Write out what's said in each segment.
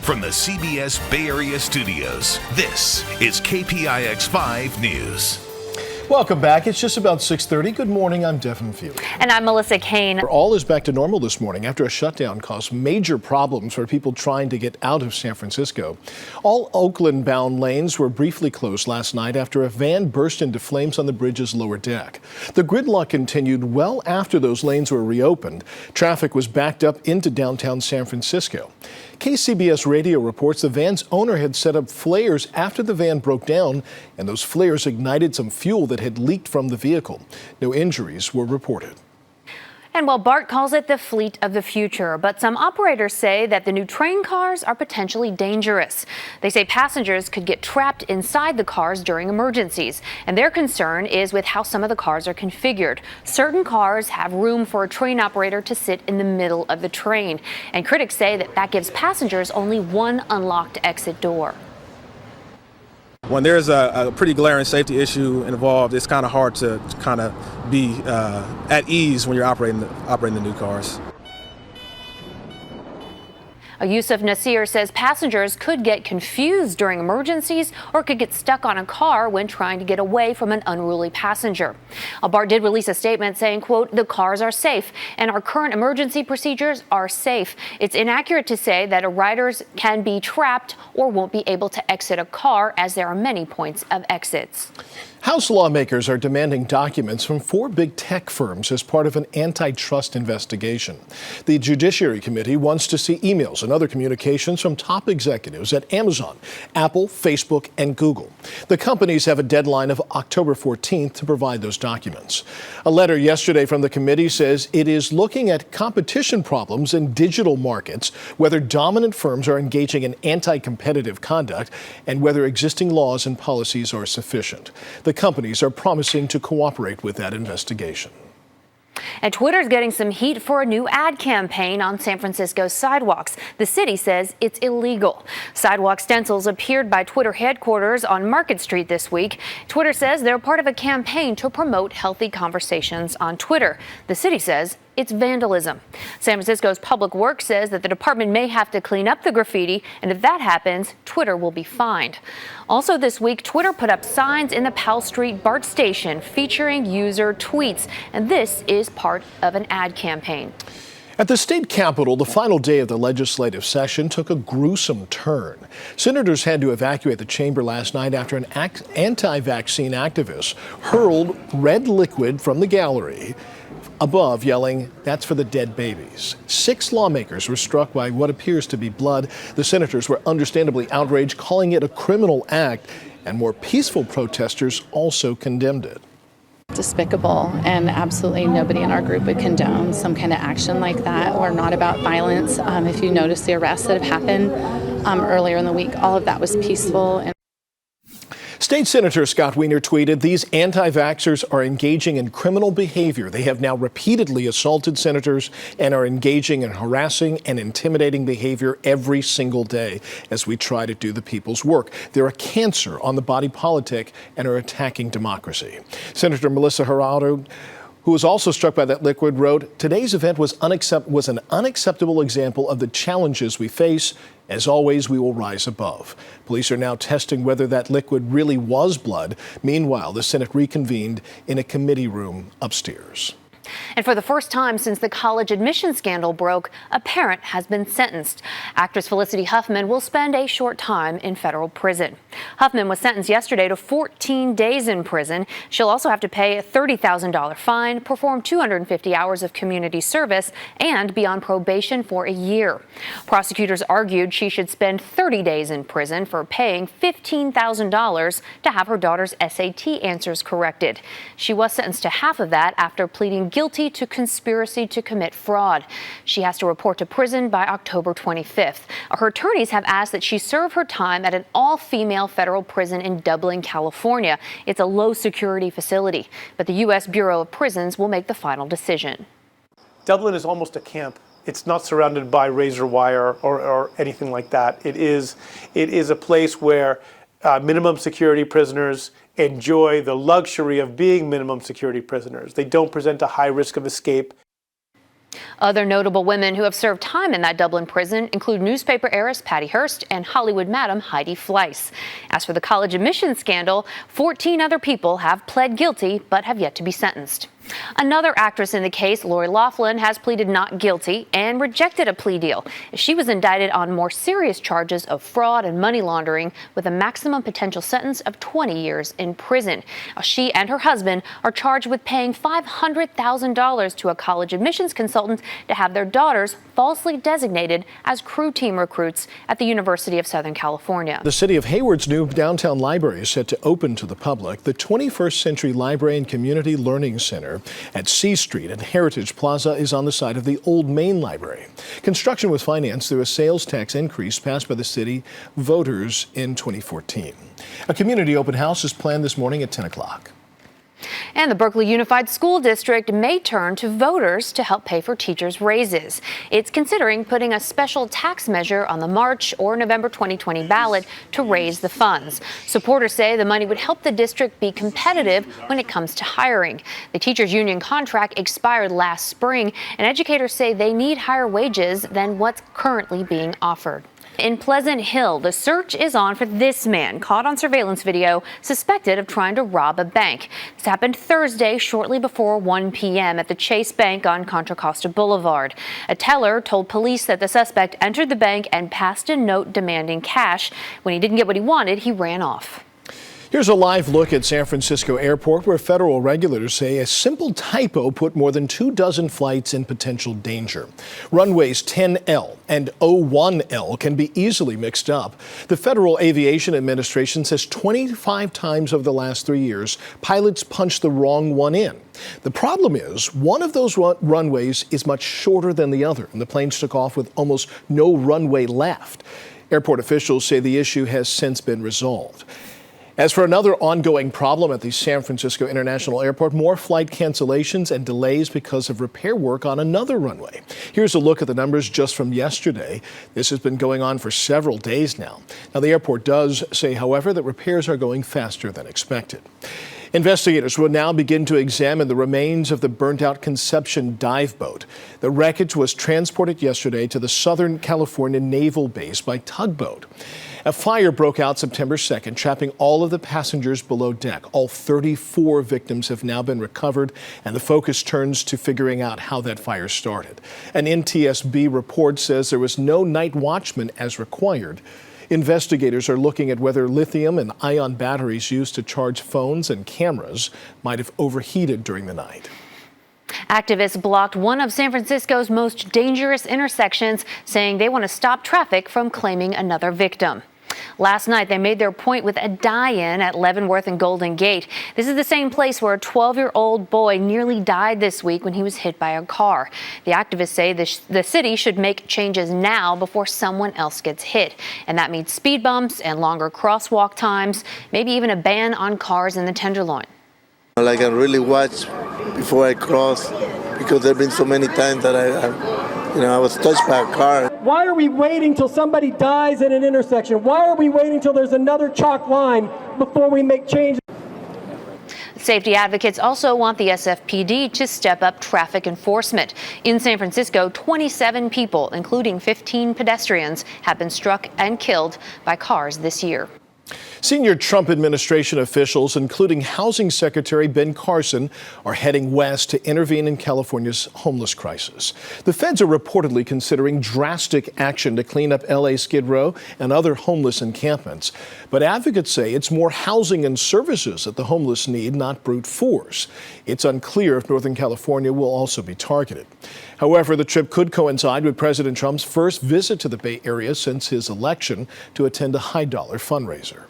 From the CBS Bay Area studios, this is KPIX 5 News. Welcome back. It's just about 6:30. Good morning. I'm Devin Fehely. And I'm Melissa Caen. All is back to normal this morning after a shutdown caused major problems for people trying to get out of San Francisco. All Oakland-bound lanes were briefly closed last night after a van burst into flames on the bridge's lower deck. The gridlock continued well after those lanes were reopened. Traffic was backed up into downtown San Francisco. KCBS radio reports the van's owner had set up flares after the van broke down, and those flares ignited some fuel that had leaked from the vehicle. No injuries were reported. And while BART calls it the fleet of the future, but some operators say that the new train cars are potentially dangerous. They say passengers could get trapped inside the cars during emergencies, and their concern is with how some of the cars are configured. Certain cars have room for a train operator to sit in the middle of the train, and critics say that gives passengers only one unlocked exit door. When there's a pretty glaring safety issue involved, it's kind of hard to kind of be at ease when you're operating the new cars. Yusuf Nasir says passengers could get confused during emergencies or could get stuck on a car when trying to get away from an unruly passenger. BART did release a statement saying, quote, "The cars are safe and our current emergency procedures are safe. It's inaccurate to say that riders can be trapped or won't be able to exit a car, as there are many points of exits." House lawmakers are demanding documents from 4 big tech firms as part of an antitrust investigation. The Judiciary Committee wants to see emails and other communications from top executives at Amazon, Apple, Facebook, and Google. The companies have a deadline of October 14th to provide those documents. A letter yesterday from the committee says it is looking at competition problems in digital markets, whether dominant firms are engaging in anti-competitive conduct, and whether existing laws and policies are sufficient. The companies are promising to cooperate with that investigation. And Twitter's getting some heat for a new ad campaign on San Francisco's sidewalks. The city says it's illegal. Sidewalk stencils appeared by Twitter headquarters on Market Street this week. Twitter says they're part of a campaign to promote healthy conversations on Twitter. The city says it's vandalism. San Francisco's Public Works says that the department may have to clean up the graffiti, and if that happens, Twitter will be fined. Also this week, Twitter put up signs in the Powell Street BART station featuring user tweets, and this is part of an ad campaign. At the state capitol, the final day of the legislative session took a gruesome turn. Senators had to evacuate the chamber last night after an anti-vaccine activist hurled red liquid from the gallery above, yelling, "That's for the dead babies." 6 lawmakers were struck by what appears to be blood. The senators were understandably outraged, calling it a criminal act, and more peaceful protesters also condemned it. Despicable, and absolutely nobody in our group would condone some kind of action like that. We're not about violence. If you notice the arrests that have happened earlier in the week, all of that was peaceful. State Senator Scott Wiener tweeted, "These anti-vaxxers are engaging in criminal behavior. They have now repeatedly assaulted senators and are engaging in harassing and intimidating behavior every single day as we try to do the people's work. They're a cancer on the body politic and are attacking democracy." Senator Melissa Geraldo, who was also struck by that liquid, wrote, "Today's event was an unacceptable example of the challenges we face. As always, we will rise above." Police are now testing whether that liquid really was blood. Meanwhile, the Senate reconvened in a committee room upstairs. And for the first time since the college admission scandal broke, a parent has been sentenced. Actress Felicity Huffman will spend a short time in federal prison. Huffman was sentenced yesterday to 14 days in prison. She'll also have to pay a $30,000 fine, perform 250 hours of community service, and be on probation for a year. Prosecutors argued she should spend 30 days in prison for paying $15,000 to have her daughter's SAT answers corrected. She was sentenced to half of that after pleading guilty to conspiracy to commit fraud. She has to report to prison by October 25th. Her attorneys have asked that she serve her time at an all-female federal prison in Dublin, California. It's a low-security facility, but the U.S. Bureau of Prisons will make the final decision. Dublin is almost a camp. It's not surrounded by razor wire or anything like that. It is a place where minimum security prisoners enjoy the luxury of being minimum security prisoners. They don't present a high risk of escape. Other notable women who have served time in that Dublin prison include newspaper heiress Patty Hearst and Hollywood madam Heidi Fleiss. As for the college admissions scandal, 14 other people have pled guilty but have yet to be sentenced. Another actress in the case, Lori Loughlin, has pleaded not guilty and rejected a plea deal. She was indicted on more serious charges of fraud and money laundering with a maximum potential sentence of 20 years in prison. She and her husband are charged with paying $500,000 to a college admissions consultant to have their daughters falsely designated as crew team recruits at the University of Southern California. The city of Hayward's new downtown library is set to open to the public. The 21st Century Library and Community Learning Center at C Street and Heritage Plaza is on the site of the old Main Library. Construction was financed through a sales tax increase passed by the city voters in 2014. A community open house is planned this morning at 10 o'clock. And the Berkeley Unified School District may turn to voters to help pay for teachers' raises. It's considering putting a special tax measure on the March or November 2020 ballot to raise the funds. Supporters say the money would help the district be competitive when it comes to hiring. The teachers' union contract expired last spring, and educators say they need higher wages than what's currently being offered. In Pleasant Hill, the search is on for this man caught on surveillance video suspected of trying to rob a bank. This happened Thursday shortly before 1 p.m. at the Chase Bank on Contra Costa Boulevard. A teller told police that the suspect entered the bank and passed a note demanding cash. When he didn't get what he wanted, he ran off. Here's a live look at San Francisco Airport, where federal regulators say a simple typo put more than 24 flights in potential danger. Runways 10L and 01L can be easily mixed up. The Federal Aviation Administration says 25 times over the last 3 years, pilots punched the wrong one in. The problem is, one of those runways is much shorter than the other, and the planes took off with almost no runway left. Airport officials say the issue has since been resolved. As for another ongoing problem at the San Francisco International Airport, more flight cancellations and delays because of repair work on another runway. Here's a look at the numbers just from yesterday. This has been going on for several days now. Now, the airport does say, however, that repairs are going faster than expected. Investigators will now begin to examine the remains of the burnt-out Conception dive boat. The wreckage was transported yesterday to the Southern California Naval Base by tugboat. A fire broke out September 2nd, trapping all of the passengers below deck. All 34 victims have now been recovered, and the focus turns to figuring out how that fire started. An NTSB report says there was no night watchman as required. Investigators are looking at whether lithium and ion batteries used to charge phones and cameras might have overheated during the night. Activists blocked one of San Francisco's most dangerous intersections, saying they want to stop traffic from claiming another victim. Last night, they made their point with a die-in at Leavenworth and Golden Gate. This is the same place where a 12-year-old boy nearly died this week when he was hit by a car. The activists say the city should make changes now before someone else gets hit. And that means speed bumps and longer crosswalk times, maybe even a ban on cars in the Tenderloin. I can really watch before I cross, because there have been so many times that I was touched by a car. Why are we waiting till somebody dies at an intersection? Why are we waiting till there's another chalk line before we make changes? Safety advocates also want the SFPD to step up traffic enforcement. In San Francisco, 27 people, including 15 pedestrians, have been struck and killed by cars this year. Senior Trump administration officials, including Housing Secretary Ben Carson, are heading west to intervene in California's homeless crisis. The feds are reportedly considering drastic action to clean up LA Skid Row and other homeless encampments. But advocates say it's more housing and services that the homeless need, not brute force. It's unclear if Northern California will also be targeted. However, the trip could coincide with President Trump's first visit to the Bay Area since his election to attend a high-dollar fundraiser.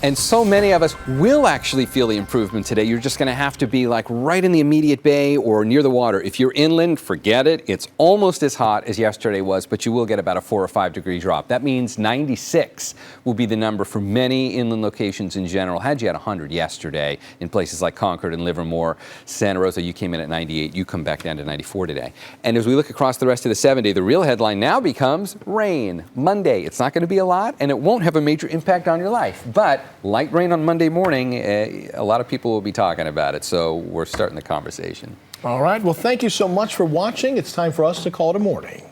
And so many of us will actually feel the improvement today. You're just going to have to be like right in the immediate bay or near the water. If you're inland, forget it. It's almost as hot as yesterday was, but you will get about a 4 or 5 degree drop. That means 96 will be the number for many inland locations in general. Had you had 100 yesterday in places like Concord and Livermore, Santa Rosa, you came in at 98. You come back down to 94 today. And as we look across the rest of the 7-day, the real headline now becomes rain. Monday, it's not going to be a lot, and it won't have a major impact on your life. But light rain on Monday morning, a lot of people will be talking about it. So we're starting the conversation. All right. Well, thank you so much for watching. It's time for us to call it a morning.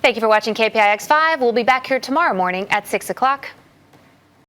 Thank you for watching KPIX 5. We'll be back here tomorrow morning at 6 o'clock.